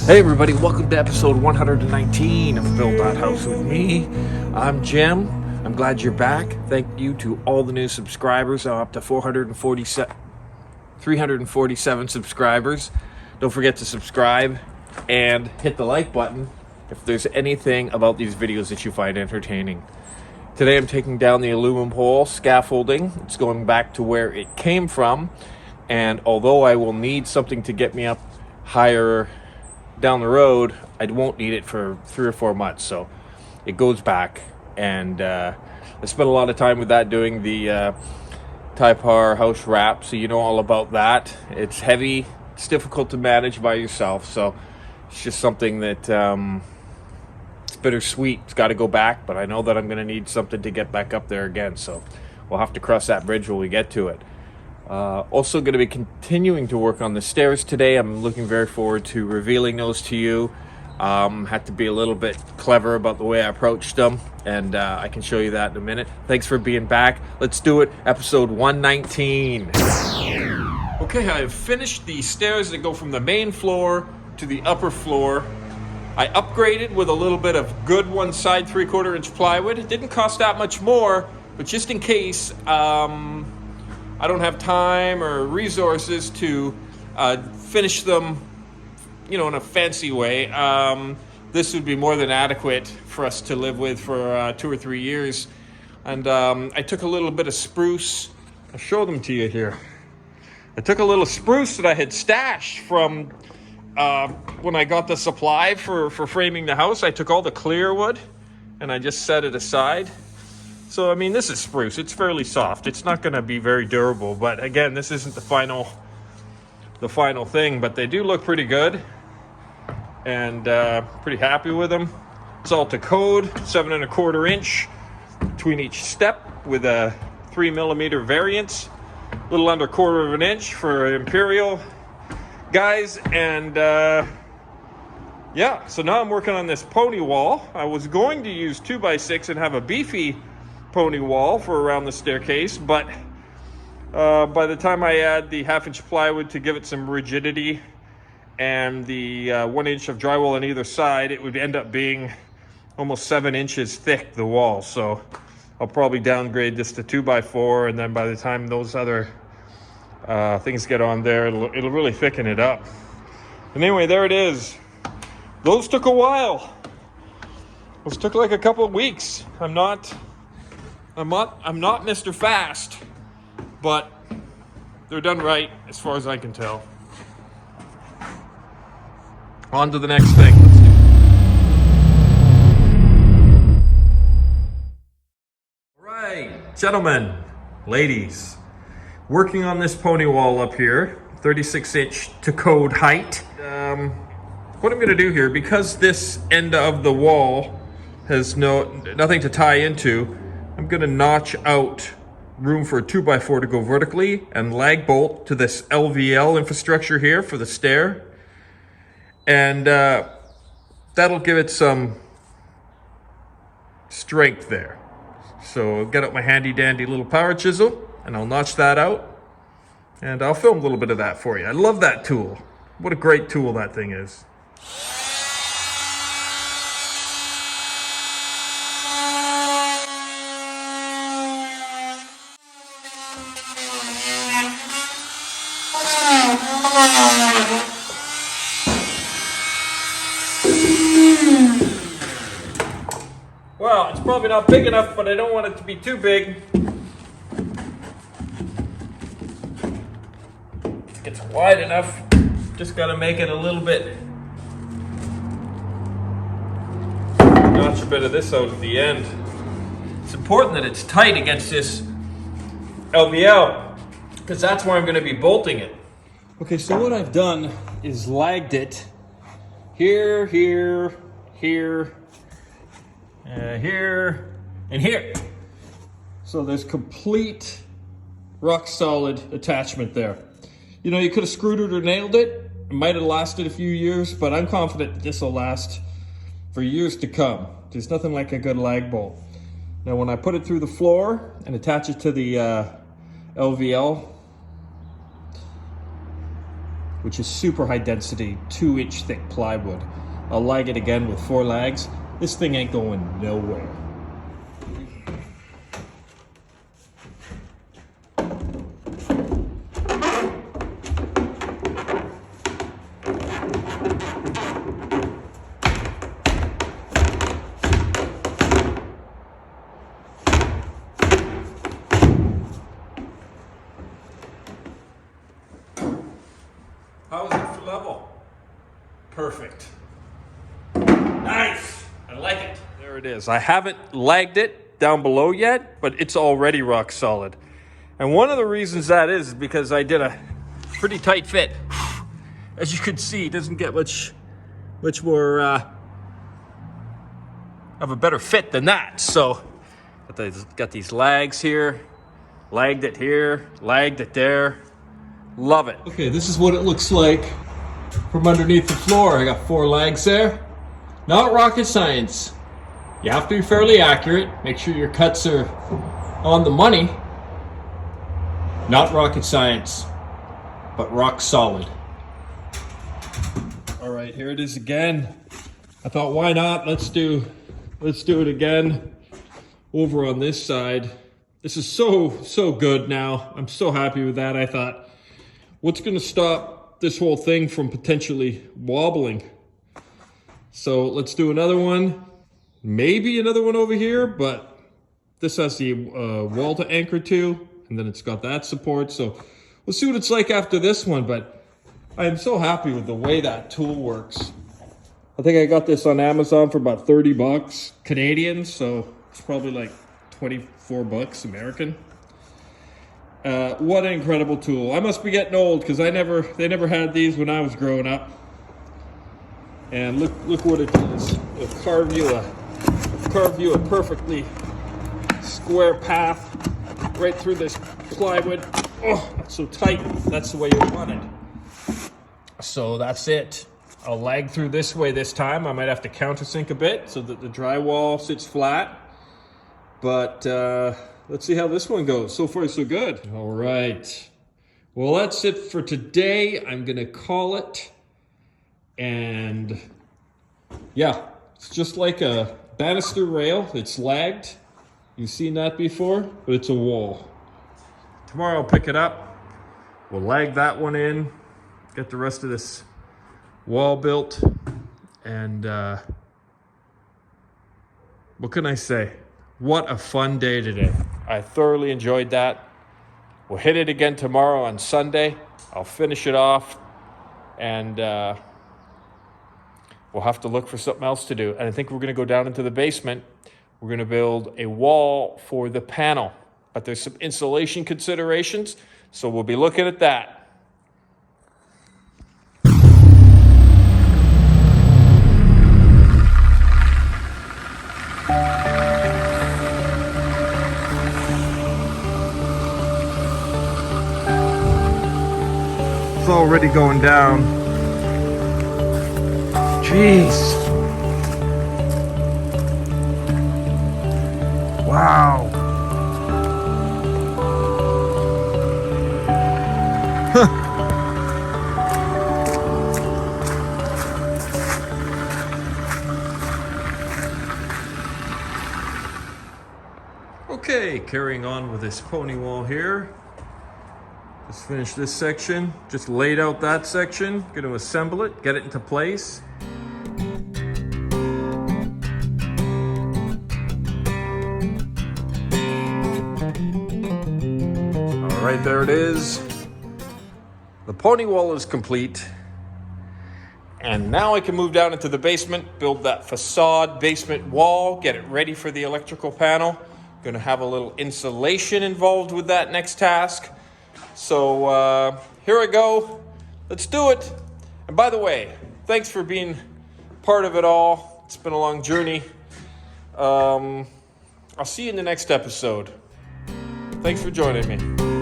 Hey everybody, welcome to episode 119 of Build That House with me. I'm Jim. I'm glad you're back. Thank you to all the new subscribers. I'm up to 347 subscribers. Don't forget to subscribe and hit the like button if there's anything about these videos that you find entertaining. Today I'm taking down the aluminum pole scaffolding. It's going back to where it came from, and although I will need something to get me up higher down the road, I won't need it for 3 or 4 months, so it goes back. And I spent a lot of time with that doing the Typar house wrap, so you know all about that. It's heavy, it's difficult to manage by yourself, so it's just something that it's bittersweet. It's got to go back, but I know that I'm going to need something to get back up there again, so we'll have to cross that bridge when we get to it. Also going to be continuing to work on the stairs today. I'm looking very forward to revealing those to you. Had to be a little bit clever about the way I approached them, and I can show you that in a minute. Thanks for being back. Let's do it. Episode 119. Okay, I've finished the stairs that go from the main floor to the upper floor. I upgraded with a little bit of good 1 side 3/4 inch plywood. It didn't cost that much more, but just in case I don't have time or resources to finish them, in a fancy way. This would be more than adequate for us to live with for 2 or 3 years. And I took a little bit of spruce. I'll show them to you here. I took a little spruce that I had stashed from when I got the supply for framing the house. I took all the clear wood and I just set it aside. So, I mean, this is spruce. It's fairly soft. It's not going to be very durable. But again, this isn't the final thing. But they do look pretty good. And pretty happy with them. It's all to code, 7 1/4 inch between each step with a 3mm variance. A little under 1/4 inch for Imperial guys. And yeah, so now I'm working on this pony wall. I was going to use 2x6 and have a beefy pony wall for around the staircase, but by the time I add the 1/2 inch plywood to give it some rigidity and the 1 inch of drywall on either side, it would end up being almost 7 inches thick, the wall. So I'll probably downgrade this to 2x4, and then by the time those other things get on there, it'll really thicken it up. And anyway, there it is. Those took a while. Those took like a couple of weeks. I'm not Mr. Fast, but they're done right as far as I can tell. On to the next thing. All right, gentlemen, ladies, working on this pony wall up here, 36 inch to code height. What I'm going to do here, because this end of the wall has nothing to tie into, I'm going to notch out room for a 2x4 to go vertically and lag bolt to this LVL infrastructure here for the stair. And that'll give it some strength there. So I'll get out my handy dandy little power chisel and I'll notch that out. And I'll film a little bit of that for you. I love that tool. What a great tool that thing is. Well, it's probably not big enough, but I don't want it to be too big. It gets wide enough. Just got to make it a little bit. Notch a bit of this out at the end. It's important that it's tight against this LVL, because that's where I'm going to be bolting it. Okay, so what I've done is lagged it here, here, here, here, and here. So there's complete rock solid attachment there. You could have screwed it or nailed it. It might have lasted a few years, but I'm confident that this will last for years to come. There's nothing like a good lag bolt. Now when I put it through the floor and attach it to the LVL, which is super high density, 2-inch thick plywood. I'll lag it again with 4 lags. This thing ain't going nowhere. How is it for level? Perfect. Nice. I like it. There it is. I haven't lagged it down below yet, but it's already rock solid. And one of the reasons that is because I did a pretty tight fit. As you can see, it doesn't get much more of a better fit than that. So got these lags here, lagged it here, lagged it there. Love it. Okay, this is what it looks like from underneath the floor. I got 4 lags there. Not rocket science. You have to be fairly accurate. Make sure your cuts are on the money. Not rocket science, but rock solid. All right, here it is again. I thought, why not? Let's do it again over on this side. This is so good now. I'm so happy with that. I thought, what's going to stop this whole thing from potentially wobbling? So let's do another one. Maybe another one over here, but this has the wall to anchor to, and then it's got that support. So we'll see what it's like after this one, but I am so happy with the way that tool works. I think I got this on Amazon for about 30 bucks Canadian, so it's probably like 24 bucks American. What an incredible tool. I must be getting old because they never had these when I was growing up. And look what it does. It'll carve you a perfectly square path right through this plywood. Oh, that's so tight. That's the way you want it. So that's it. I'll lag through this way this time. I might have to countersink a bit so that the drywall sits flat. But let's see how this one goes. So far, so good. All right. Well, that's it for today. I'm going to call it. And yeah, it's just like a banister rail. It's lagged. You've seen that before, but it's a wall. Tomorrow I'll pick it up. We'll lag that one in. Get the rest of this wall built. And what can I say? What a fun day today. I thoroughly enjoyed that. We'll hit it again tomorrow on Sunday. I'll finish it off, and we'll have to look for something else to do. And I think we're going to go down into the basement. We're going to build a wall for the panel, but there's some insulation considerations, so we'll be looking at that. It's already going down. Jeez. Wow. Okay, carrying on with this pony wall here. Just finished this section, just laid out that section, gonna assemble it, get it into place. All right, there it is. The pony wall is complete. And now I can move down into the basement, build that facade basement wall, get it ready for the electrical panel. Gonna have a little insulation involved with that next task. So here I go. Let's do it. And by the way, thanks for being part of it all. It's been a long journey. I'll see you in the next episode. Thanks for joining me.